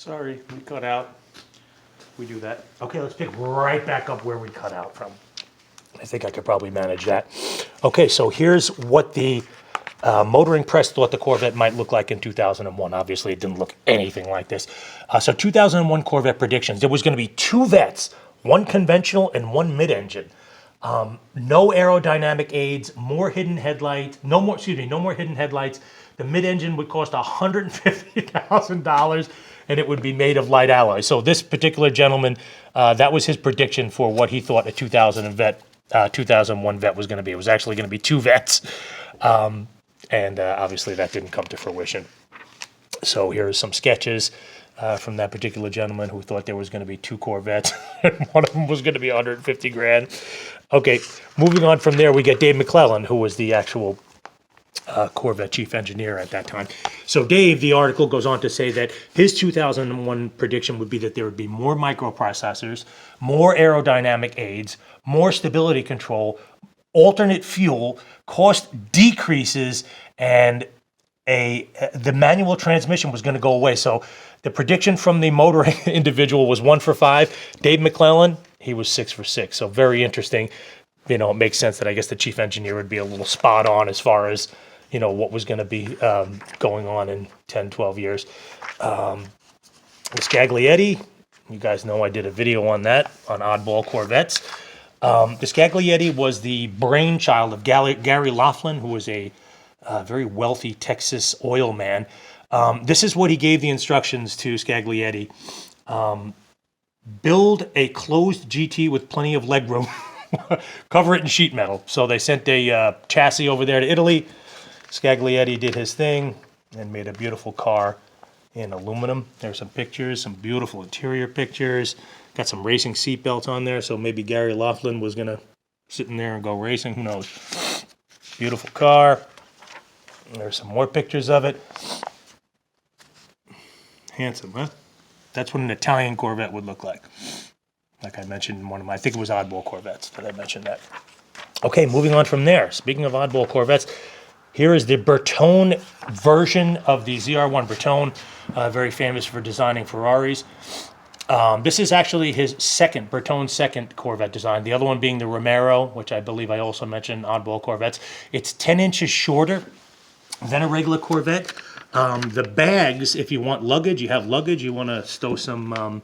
Sorry, we cut out. We do that. Okay, let's pick right back up where we cut out from. I think I could probably manage that. Okay, so here's what the motoring press thought the Corvette might look like in 2001. Obviously, it didn't look anything like this. So 2001 Corvette predictions. There was going to be two Vettes, one conventional and one mid-engine. No aerodynamic aids, more hidden headlights. No more hidden headlights. The mid-engine would cost $150,000, and it would be made of light alloy. So this particular gentleman, that was his prediction for what he thought a 2001 Vette was going to be. It was actually going to be two Vettes, and obviously that didn't come to fruition. So here are some sketches from that particular gentleman who thought there was going to be two Corvettes, and one of them was going to be 150 grand. Okay, moving on from there, we get Dave McClellan, who was the actual Corvette chief engineer at that time. So Dave, the article goes on to say that his 2001 prediction would be that there would be more microprocessors, more aerodynamic aids, more stability control, alternate fuel, cost decreases, and the manual transmission was going to go away. So the prediction from the motoring individual was 1 for 5. Dave McClellan, he was 6 for 6. So very interesting. You know, it makes sense that I guess the chief engineer would be a little spot on as far as, you know, what was going to be going on in 10, 12 years. The Scaglietti, you guys know I did a video on that, on oddball Corvettes. The Scaglietti was the brainchild of Gary Laughlin, who was a very wealthy Texas oil man. This is what he gave the instructions to Scaglietti. Build a closed GT with plenty of legroom. Cover it in sheet metal. So they sent a chassis over there to Italy. Scaglietti did his thing and made a beautiful car in aluminum. There's some pictures, some beautiful interior pictures. Got some racing seat belts on there, so maybe Gary Laughlin was going to sit in there and go racing. Who knows? Beautiful car. There's some more pictures of it. Handsome, huh? That's what an Italian Corvette would look like. Like I mentioned in one of my, I think it was Oddball Corvettes that I mentioned that. Okay, moving on from there. Speaking of Oddball Corvettes, here is the Bertone version of the ZR1 Bertone, very famous for designing Ferraris. This is actually his Bertone's second Corvette design. The other one being the Romero, which I believe I also mentioned, Oddball Corvettes. It's 10 inches shorter than a regular Corvette. The bags, if you want luggage, you have luggage, you want to stow some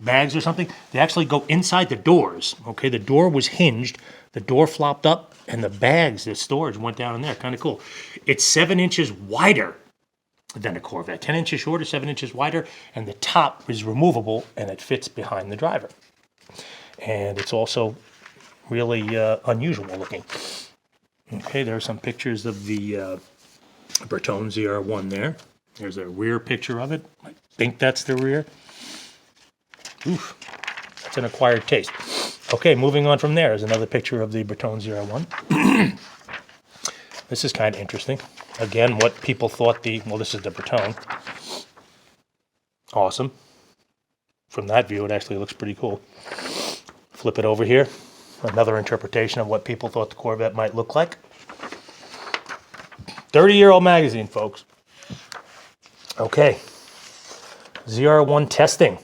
bags or something, they actually go inside the doors. Okay, the door was hinged, the door flopped up, and the bags, the storage went down in there. Kind of cool. It's 7 inches wider than a Corvette. 10 inches shorter, 7 inches wider, and the top is removable, and it fits behind the driver. And it's also really unusual looking. Okay, there are some pictures of the Bertone ZR1 there. There's a rear picture of it. I think that's the rear. Oof, that's an acquired taste. Okay, moving on from there is another picture of the Bertone ZR1. This is kind of interesting. Again, what people thought this is the Bertone. Awesome. From that view, it actually looks pretty cool. Flip it over here. Another interpretation of what people thought the Corvette might look like. 30-year-old magazine, folks. Okay. ZR1 testing.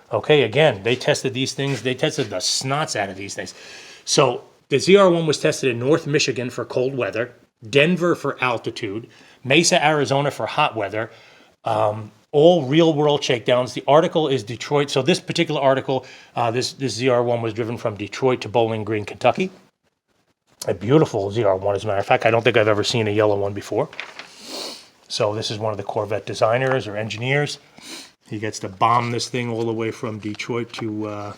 Okay, again, they tested these things. They tested the snots out of these things. So the ZR1 was tested in North Michigan for cold weather, Denver for altitude, Mesa, Arizona for hot weather, all real-world shakedowns. The article is Detroit. So this particular article, this ZR1 was driven from Detroit to Bowling Green, Kentucky. A beautiful ZR1, as a matter of fact. I don't think I've ever seen a yellow one before. So this is one of the Corvette designers or engineers. He gets to bomb this thing all the way from Detroit to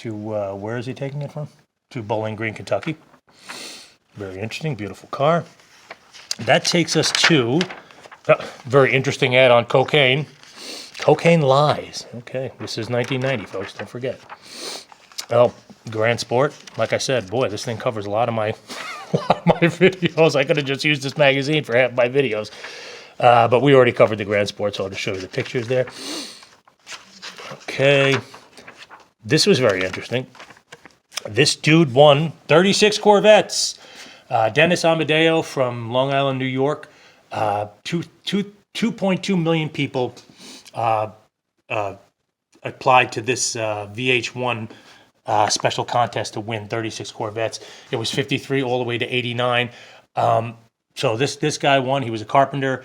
where is he taking it from? To Bowling Green, Kentucky. Very interesting, beautiful car. That takes us to very interesting ad on cocaine. Cocaine lies. Okay, this is 1990, folks. Don't forget. Well, Grand Sport. Like I said, boy, this thing covers a lot of my videos. I could have just used this magazine for half my videos. But we already covered the Grand Sport, so I'll just show you the pictures there. Okay. This was very interesting. This dude won 36 Corvettes. Dennis Amadeo from Long Island, New York. 2.2 million people applied to this VH1 special contest to win 36 Corvettes. It was 53 all the way to 89. So this guy won. He was a carpenter.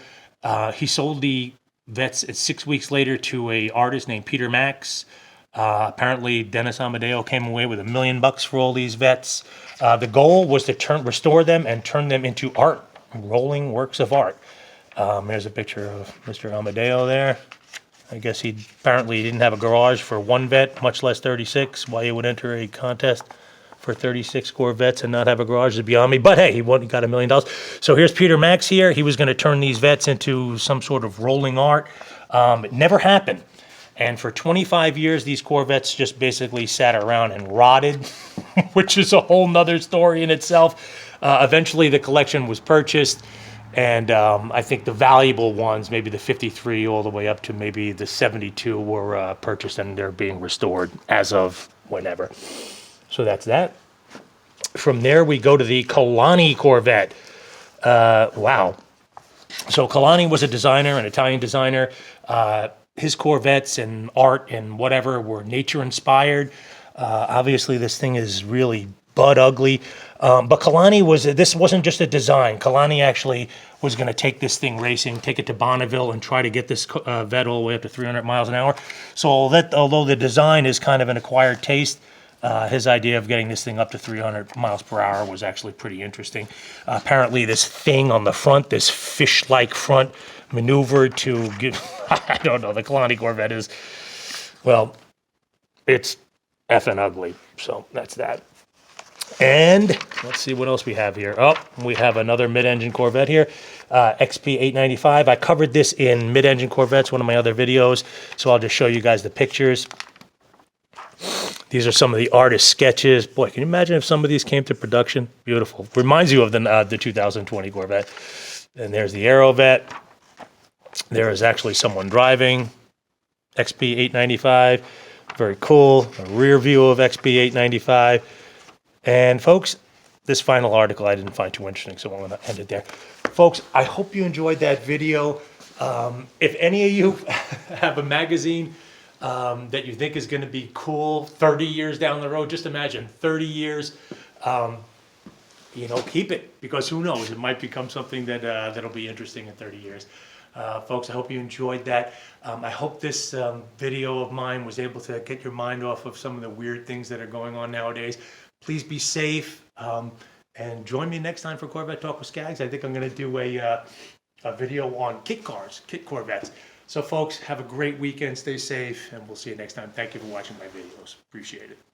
He sold the Vets 6 weeks later to a artist named Peter Max. Apparently, Dennis Amadeo came away with $1 million for all these Vets. The goal was to restore them and turn them into art, rolling works of art. There's a picture of Mr. Amadeo there. I guess he apparently didn't have a garage for one Vet, much less 36. Why he would enter a contest for 36 Corvettes and not have a garage is beyond me. But hey, he got $1 million. So here's Peter Max here. He was going to turn these Vets into some sort of rolling art. It never happened. And for 25 years, these Corvettes just basically sat around and rotted, which is a whole nother story in itself. Eventually, the collection was purchased. And I think the valuable ones, maybe the 53 all the way up to maybe the 72 were purchased and they're being restored as of whenever. So that's that. From there, we go to the Kalani Corvette. Wow. So Kalani was a designer, an Italian designer. His Corvettes and art and whatever were nature inspired. Obviously, this thing is really butt ugly. But Kalani this wasn't just a design. Kalani actually was going to take this thing racing, take it to Bonneville and try to get this Vet all the way up to 300 miles an hour. So although the design is kind of an acquired taste, his idea of getting this thing up to 300 miles per hour was actually pretty interesting. Apparently this thing on the front, this fish-like front, maneuvered to get, I don't know, the Kalani Corvette is, well, it's effing ugly. So that's that. And let's see what else we have here. Oh, we have another mid-engine Corvette here, XP 895. I covered this in mid-engine Corvettes, one of my other videos, so I'll just show you guys the pictures. These are some of the artist sketches. Boy, can you imagine if some of these came to production? Beautiful. Reminds you of the 2020 Corvette. And there's the Aerovet. There is actually someone driving. XP 895. Very cool. A rear view of XP 895. And folks, this final article I didn't find too interesting, so I'm going to end it there. Folks, I hope you enjoyed that video. If any of you have a magazine that you think is going to be cool 30 years down the road, just imagine 30 years, keep it, because who knows, it might become something that'll be interesting in 30 years. Folks, I hope you enjoyed that. I hope this video of mine was able to get your mind off of some of the weird things that are going on nowadays. Please be safe, and join me next time for Corvette Talk with Scags. I think I'm going to do a video on kit cars, kit Corvettes. So folks, have a great weekend, stay safe, and we'll see you next time. Thank you for watching my videos. Appreciate it.